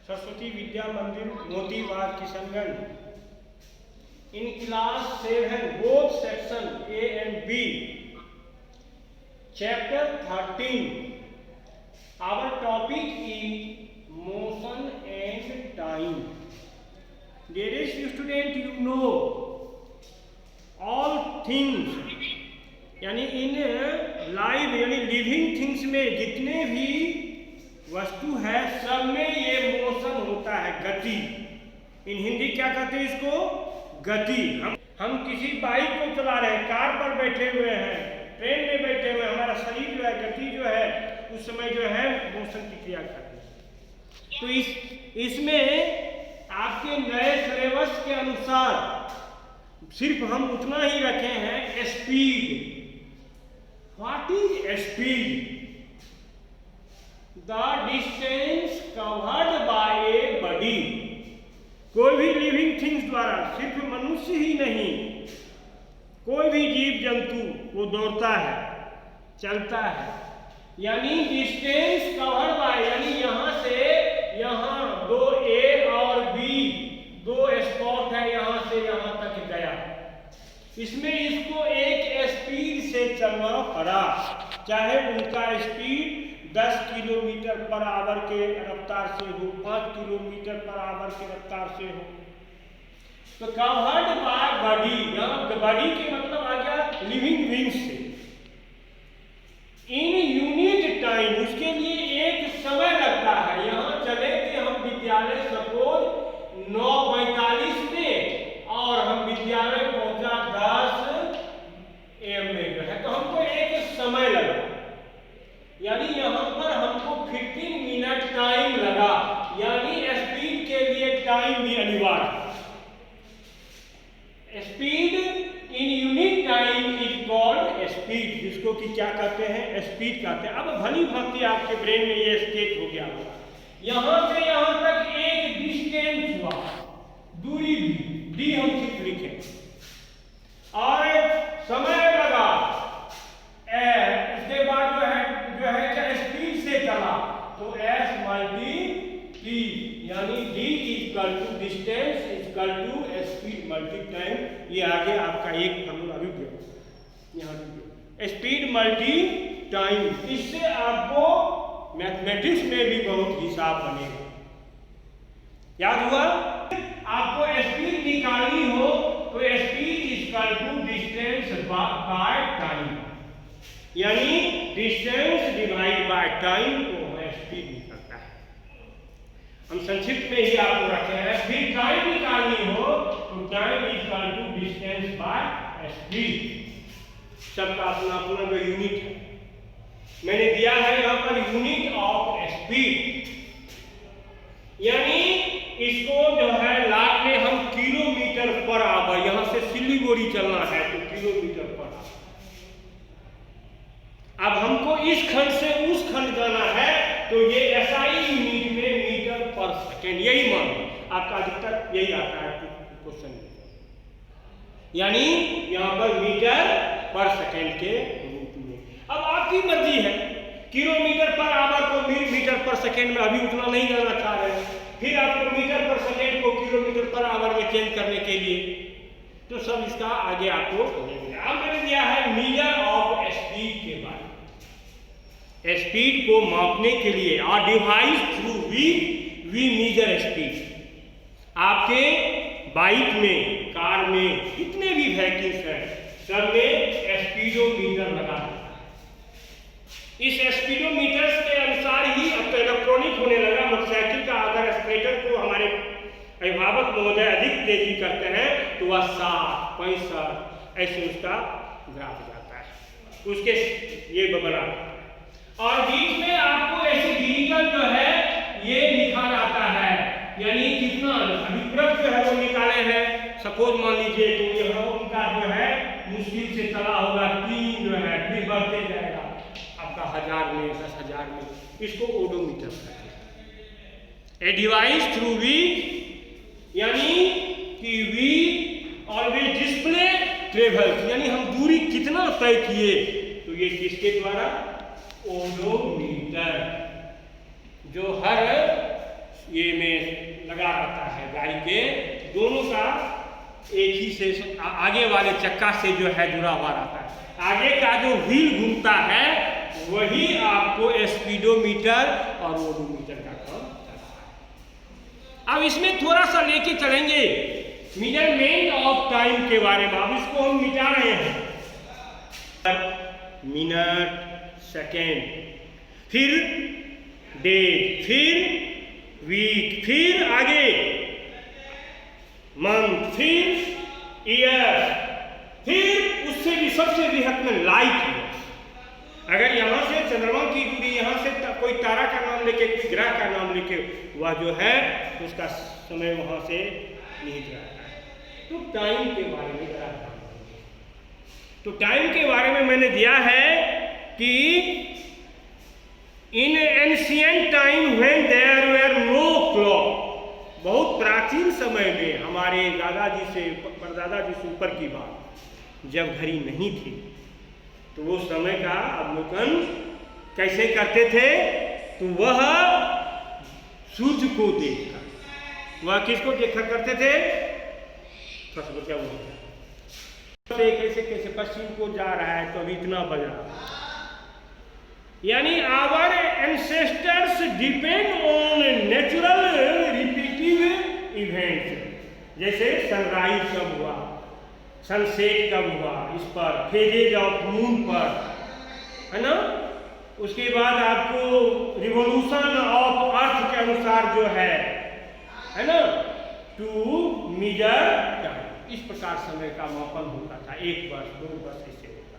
सरस्वती विद्या मंदिर Motibagh Kishanganj. In class 7 both section A and B, chapter 13, our topic is motion and time. Dearest student, you know all things यानी इन live यानी living things में जितने भी वस्तु है सब में ये मोशन होता है, गति। इन हिंदी क्या कहते हैं इसको? गति। हम किसी बाइक को चला रहे हैं, कार पर बैठे हुए हैं, ट्रेन में बैठे हुए हैं, हमारा शरीर जो है गति जो है उस समय जो है मोशन की क्रिया करते हैं। तो इसमें आपके नए सिलेबस के अनुसार सिर्फ हम उतना ही रखे हैं speed. What is speed? The distance covered by a body. कोई भी लिविंग थिंग्स द्वारा, सिर्फ मनुष्य ही नहीं, कोई भी जीव जंतु वो दौड़ता है, चलता है, यानी डिस्टेंस कवर बाय, यानी यहां से यहां दो ए और बी दो स्पॉट है, यहां से यहां तक गया। इसमें इसको एक स्पीड से चलना पड़ा, चाहे उनका स्पीड 10 किलोमीटर पर आवर के रफ्तार से हो, 5 किलोमीटर पर आवर के रफ्तार से हो। तो कवर्ड बाय बॉडी, यहाँ बॉडी के मतलब आ गया लिविंग बीइंग से। इन यूनिट टाइम, उसके लिए एक समय लगता है। यहाँ चले थे हम विद्यालय सपोज 9:45 में और हम विद्यालय पहुंचा 10 AM में जो है, तो हमको एक समय लगा, यानी यहाँ पर हमको 15 मिनट टाइम लगा, यानी स्पीड के लिए टाइम भी अनिवार्य। Speed in unit time is called speed, जिसको कि क्या कहते हैं? स्पीड कहते हैं। अब भली भांति आपके ब्रेन में ये स्टेट हो गया होगा, यहां से यहां तक एक डिस्टेंस हुआ, दूरी भी डी हम सिर्फ लिखे, और समय लगा इसके बाद जो है क्या स्पीड से चला, तो S मल्टी T, यानी D equal to distance equal to speed multi time. ये आगे आपका एक फॉर्मूला भी दिया, यहाँ स्पीड मल्टी टाइम। इससे आपको मैथमेटिक्स में भी बहुत हिसाब बनेगा। याद हुआ? आपको स्पीड निकालनी हो तो speed equal to distance by time, यानी डिस्टेंस डिवाइड बाय टाइम को हमें स्पीड निकलता है। हम संक्षिप्त में ही आपको रखे हैं, फिर टाइम निकालनी हो तो time equal to distance by speed. सबका अपना अपना जो यूनिट है मैंने दिया है यहाँ पर, यूनिट ऑफ स्पीड, यानी इसको जो है लाख में हम किलोमीटर पर आवर, यहां से सिलीगुड़ी चलना है तो किलोमीटर पर आवर। अब हमको इस खंड से उस खंड जाना है तो ये SI यूनिट में मीटर पर सेकेंड, यही मान आपका अधिकतर यही आता है क्वेश्चन, यानी यहां पर मीटर पर सेकेंड के रूप में। अब आपकी मर्जी है, किलोमीटर पर आवर को मीटर पर सेकेंड में अभी उतना नहीं जाना चाह रहे हैं, फिर आपको मीटर पर सेकेंड को किलोमीटर पर आवर में चेंज करने के लिए, तो सब इसका आगे आपको अब मैंने दिया है मीजर ऑफ स्पीड के बारे में। स्पीड को मापने के लिए और device through we measure speed. आपके बाइक में, कार में, जितने भी व्हीकल्स हैं सब में स्पीडोमीटर लगा है। इस स्पीडोमीटर के अनुसार ही अब तो इलेक्ट्रॉनिक होने लगा। मोटरसाइकिल का अगर एक्सीलरेटर को हमारे अभिभावक महोदय अधिक तेजी करते हैं तो वह 60, 65 ऐसे उसका ग्राफ जाता है, उसके ये बना, और बीच में आपको ऐसे डिजिटल जो है ये लिखा जाता है, यानी कितना अभिप्रत जो है वो निकाले हैं। सपोज मान लीजिए तो यह उनका जो है मुश्किल से चला होगा 3 जो है, फिर बढ़ते जाएगा आपका 1000 में, 10,000 में, इसको ओडोमीटर कहते हैं। ए डिवाइस थ्रू वी, यानी कि वी ऑलवेज डिस्प्ले ट्रेवल्स, यानी हम दूरी कितना तय किए, तो ये किसके द्वारा? ओडोमीटर, जो हर ये में लगा रहता है गाड़ी के दोनों का एक ही से आगे वाले चक्का से जो है जुड़ा हुआ रहता है। आगे का जो व्हील घूमता है वही आपको स्पीडोमीटर और ओडोमीटर का काम करता है। अब इसमें थोड़ा सा लेके चलेंगे मेजरमेंट ऑफ टाइम के बारे में। अब इसको हम मिटा रहे हैं, मिनट, सेकेंड, फिर डेट, फिर वीक, फिर आगे मंथ, फिर ईयर, फिर उससे भी सबसे वृहत में लाइट। अगर यहाँ से चंद्रमा की दूरी, यहाँ से कोई तारा का नाम लेके, कोई ग्रह का नाम लेके वह जो है तो उसका समय वहाँ से निहित रहता है। तो टाइम के बारे में जरा ध्यान देंगे। तो टाइम के बारे में मैंने दिया है कि in ancient time when there were no clock, बहुत प्राचीन समय में हमारे दादाजी से परदादाजी से ऊपर की बात, जब घड़ी नहीं थी तो वो समय का अवलोकन कैसे करते थे? तो वह सूर्य को देखकर, वह किसको देखा करते थे? क्या बोलते हैं, कैसे कैसे पश्चिम को जा रहा है तो अभी इतना बज रहा है। यानी our ancestors depend on natural repetitive events, जैसे सनराइज कब हुआ, सनसेट कब हुआ, इस पर फेजेज ऑफ मून पर, है ना। उसके बाद आपको रिवोल्यूशन ऑफ अर्थ के अनुसार जो है ना, टू मीजर टाइम, इस प्रकार समय का मापन होता था। 1 वर्ष 2 वर्ष ऐसे होता।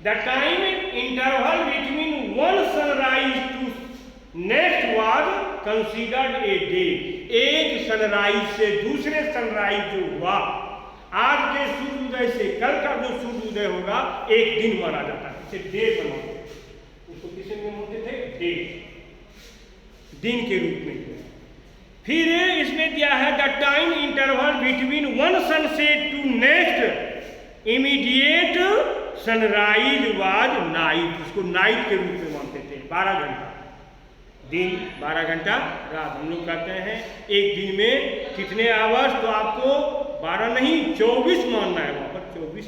The time interval between one sunrise to next was considered a day. एक सनराइज से दूसरे सनराइज जो हुआ, आज के सूर्योदय से कल का जो सूर्योदय होगा 1 दिन माना जाता है, इसे डे बनाते थे। उसको किसे में होते थे? डे, दिन के रूप में। फिर इसमें दिया है the time interval between one sunset to next immediate sunrise was night. उसको नाइट के रूप में मानते थे। 12 घंटा दिन, 12 घंटा रात। हम लोग कहते हैं एक दिन में कितने आवर्स, तो आपको 12 नहीं 24 मानना है, वहाँ पर 24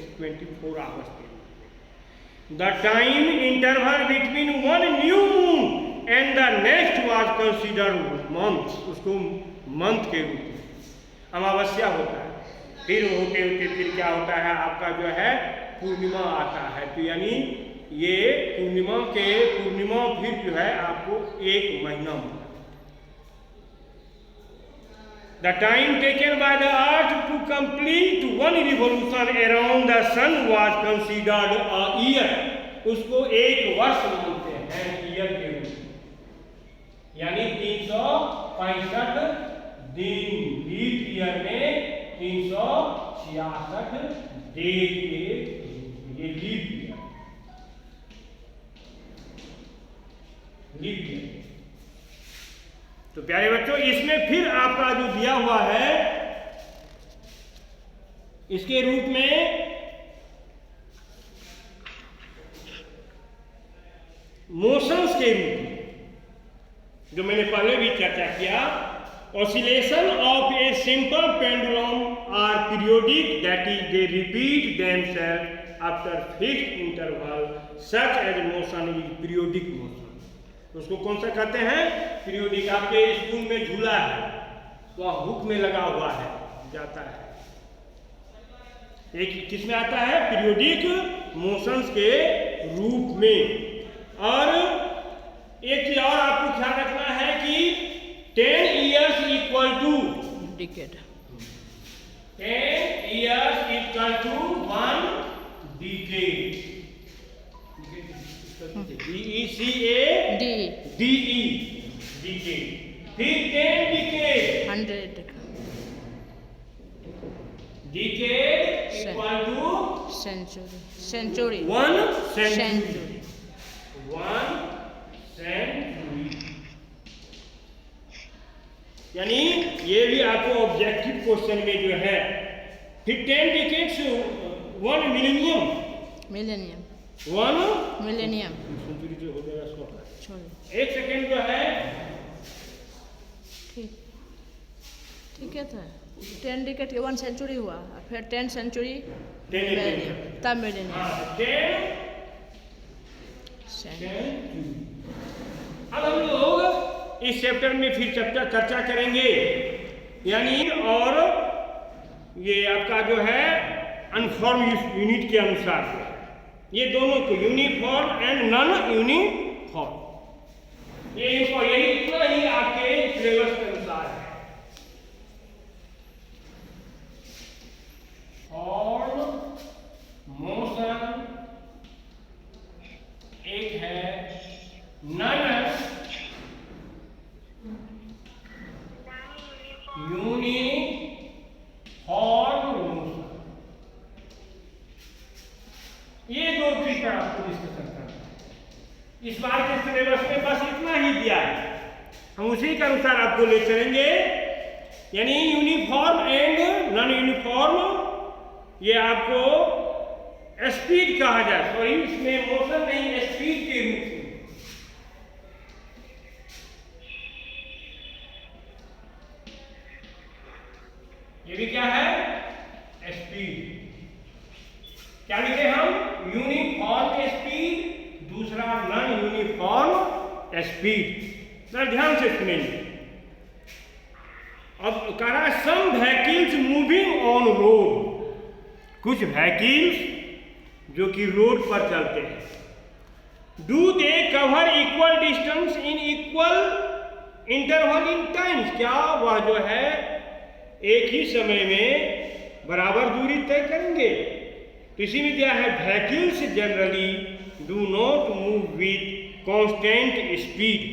आवर्स के रूप में। The time interval between one new moon and the next was considered month. उसको मंथ के रूप में। अमावस्या होता है, फिर होते होते फिर क्या होता है आपका जो है पूर्णिमा आता है। तो यानी ये पूर्णिमा फिर जो है आपको 1 महीना मिलता है। The time taken by the earth to complete one revolution around the sun was considered a year. उसको 1 वर्ष मानते हैं ईयर के रूप में। यानी 365 दिन, लीप ईयर में 366 डे के, ये लीप ईयर। तो प्यारे बच्चों, इसमें फिर आपका जो दिया हुआ है इसके रूप में मोशंस के रूप में, जो मैंने पहले भी चर्चा किया, oscillation of a simple pendulum are periodic, that is they repeat themselves after fixed interval, such as motion is periodic motion. उसको कौन सा कहते हैं? पीरियोडिक। आपके स्कूल में झूला है, वह हुक में लगा हुआ है, जाता है। एक किस में आता है? पीरियोडिक मोशंस के रूप में। और एक चीज और आपको ख्याल रखना है कि 10 years equal to decade, 10 years equal to 1 decade. DECADE, decade. फिर 10 decade, 100 decade equal to century, 1 century, century. 1 century. यानी ये भी आपको ऑब्जेक्टिव क्वेश्चन में जो है। फिर 10 डिकेड्स 1 मिलेनियम, 1 मिलेनियम सेंचुरी जो हो जाएगा 100। छोड़ो। 1 सेकेंड जो है ठीक है था 10 डिकेड के 1 सेंचुरी हुआ फिर 10 सेंचुरी 10 तब मिलेनियम अब हम लोग इस चैप्टर में फिर चर्चा करेंगे यानी और ये आपका जो है अनफॉर्म यूनिट के अनुसार ये दोनों को यूनिफॉर्म एंड नॉन यूनिफॉर्म यही इतना ही आपके सिलेबस के अनुसार है। फॉर्म मोशन एक है नॉन यूनिफॉर्म मोशन ये दो चीज पर आपको डिस्कशन करना है। इस बार के सिलेबस में बस इतना ही दिया है हम उसी के अनुसार आपको ले चलेंगे यानी यूनिफॉर्म एंड नॉन यूनिफॉर्म ये आपको स्पीड कहा जाए सॉरी इसमें मोशन नहीं स्पीड के रूप में ये भी क्या है स्पीड क्या लिखे हम यूनिफॉर्म स्पीड दूसरा नॉन यूनिफॉर्म स्पीड ध्यान से सुनेंगे। अब कह रहा है सम व्हीकल्स मूविंग ऑन रोड कुछ व्हीकल्स जो कि रोड पर चलते हैं do they cover equal distance in equal interval in times क्या वह जो है एक ही समय में बराबर दूरी तय करेंगे तो इसी में दिया है vehicles generally do not move with constant speed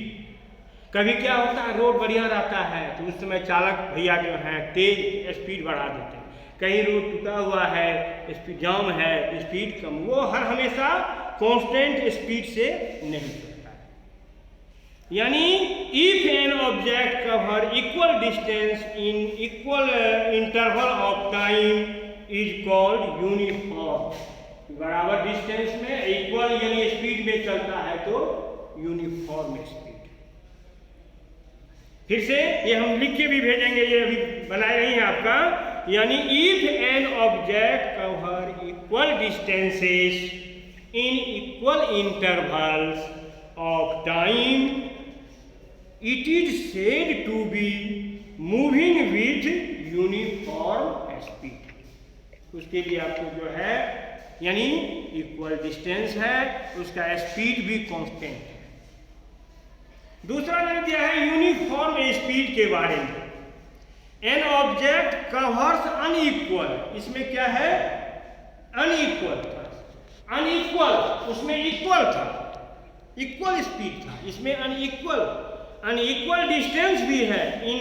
कभी क्या होता है रोड बढ़िया रहता है तो उस समय चालक भैया जो है तेज स्पीड बढ़ा देते हैं कहीं रोड टूटा हुआ है स्पीड जाम है स्पीड कम वो हर हमेशा कांस्टेंट स्पीड से नहीं चलता है यानी if an object cover equal distance in equal interval of time is called uniform बराबर डिस्टेंस में इक्वल यानी स्पीड में चलता है तो यूनिफॉर्म स्पीड फिर से ये हम लिख के भी भेजेंगे ये अभी बनाए नहीं है आपका यानी if an object cover equal distances in equal intervals of time it is said to be moving with uniform speed उसके लिए आपको जो है यानी इक्वल डिस्टेंस है उसका स्पीड भी कांस्टेंट है। दूसरा मैंने दिया है यूनिफॉर्म स्पीड के बारे में एन ऑब्जेक्ट कवर्स अनइक्वल इसमें क्या है अनइक्वल था अनइक्वल उसमें इक्वल था इक्वल स्पीड था इसमें अनइक्वल डिस्टेंस भी है इन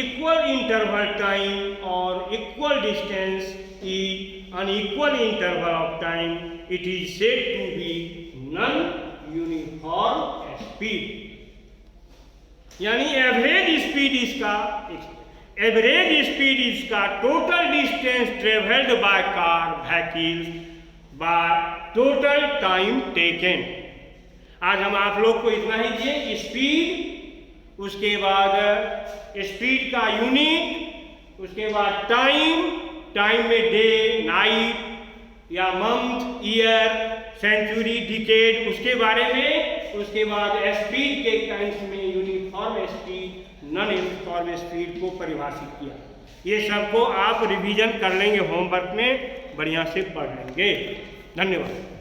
इक्वल इंटरवल टाइम और equal distance is unequal interval of time it is said to be non uniform speed यानी एवरेज स्पीड इसका total distance travelled by car vehicles by total time taken आज हम आप लोग को इतना ही दिए स्पीड उसके बाद स्पीड का यूनिट उसके बाद टाइम में डे नाइट या मंथ ईयर सेंचुरी डिकेड उसके बारे में उसके बाद स्पीड के टाइम्स में uniform speed non uniform speed को परिभाषित किया ये सबको आप रिवीजन कर लेंगे होमवर्क में बढ़िया से पढ़ लेंगे। धन्यवाद।